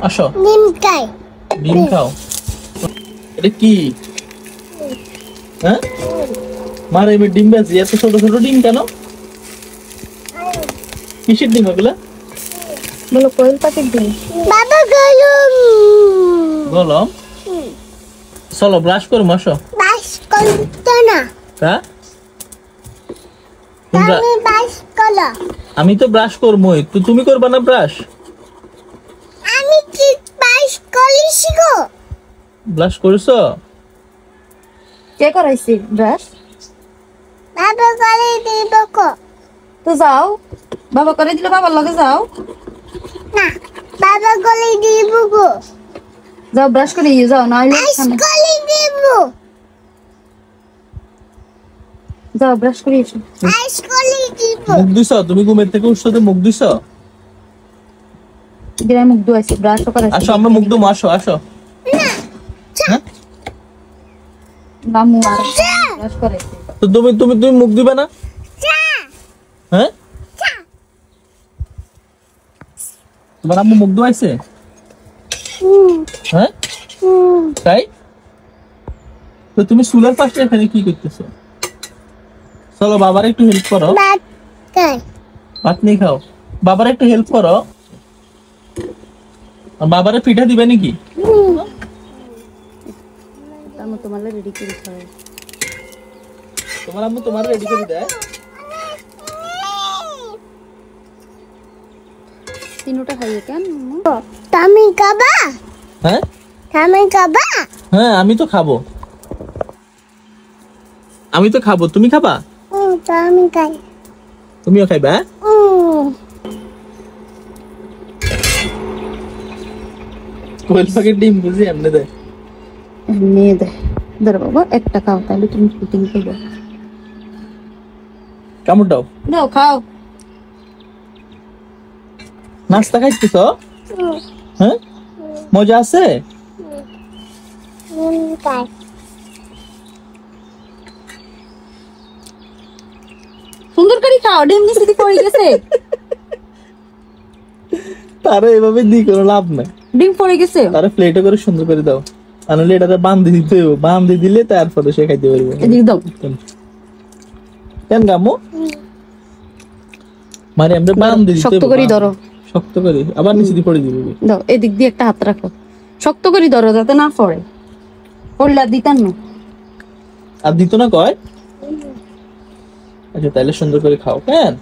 আসো ডিম খাই। ডিম খাও। এটা কি? হ্যাঁ মারে আমি ডিম বেশি এত ছোট ছোট ডিম কেন? কিসের ডিম এগুলা? বলো কোয়েল পাখির ডিম। বাবা গলম। গলম? চলো ব্রাশ করবো আসো। ব্রাশ করতে না। হ্যাঁ আমি ব্রাশ করো। আমি তো ব্রাশ করবোই, তো তুমি করবা না ব্রাশ? আমি কি ব্রাশ করিস গো? ব্রাশ করছো? কে করাইছি ব্রাশ? বাবা করে দিব কো। তো যাও, বাবা করে দিলে বাবার লগে যাও। না বাবা করে দিব গো। যাও ব্রাশ করে যাও, নাইলে ব্রাশ করে দিব। যাও ব্রাশ করে এসো। ব্রাশ করে দিব। মুখ দিছো? তুমি ঘুমের থেকে উঠছো তো মুখ দিছো? গ্রামে মুখ ধুয়াইছি, ব্রাশও করাইছি। আসো আমরা মুখ ধুবো, আসো আসো। হ্যাঁ নামু আর ব্রাশ করাইছি। তো তুমি তুমি তুমি মুখ দিবে না? হ্যাঁ তোমার আম্মু মুখ ধোয়াইছে? হ্যাঁ তাই? তো তুমি চুলার পাশে এখানে কি করতেছো? চলো বাবার একটু হেল্প করো। ভাত খাই। ভাত নেই খাও, বাবার একটু হেল্প করো। আর বাবারে পিঠা দিবে নাকি? আমি তোমার রেডি করে খাই। তোমার আম্মু তোমার রেডি করে দেয়? তিনটা খাইয়ে কেন? তুমি খাবা? হ্যাঁ তুমি খাবা? হ্যাঁ আমি তো খাবো, আমি তো খাবো। তুমি খাবা? তুমি খাই। তুমিও খাইবা? কোয়েল পাখির ডিম বুঝি এমনি দেয়? নিয়ে দে, ধরো বাবা একটা খাও, তাহলে তুমি শুটিং করবে। কামড় দাও। নাও খাও। নাস্তা খাইতেছ? হ্যাঁ মজা আছে? খাই। সুন্দর করে খাও, ডিম নিচে দিকে পড়ে গেছে। তারে এভাবে দি কোনো লাভ নাই, ডিম পড়ে গেছে। তারে প্লেটে করে সুন্দর করে দাও, আর নাহলে এটাতে বান্ধি দিতে হবে, বান্ধি দিলে তারপরে সে খাইতে পারবে। এদিকে দাও। কেন গামু মারে আমরা বান্ধি দিতে শক্ত করে ধরো। শক্ত করে আবার নিচে দিয়ে পড়ে দিবে। দাও, এদিক দিয়ে একটা হাত রাখো, শক্ত করে ধরো যাতে না পড়ে। পড়লে আর দিতাম না। আর দিত না কয়? আচ্ছা তাহলে সুন্দর করে খাও। কেন?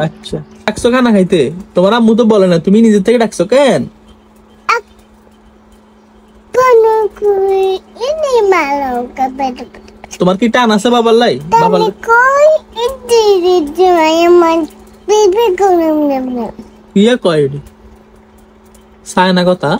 আচ্ছা ডাকছো খানা খাইতে? তোমার আম্মু তো বলে না, তুমি নিজের থেকে ডাকছো কেন? তোমার কি টান আছে বাবার লাই? বাবার ইয়া কয় সায়না কথা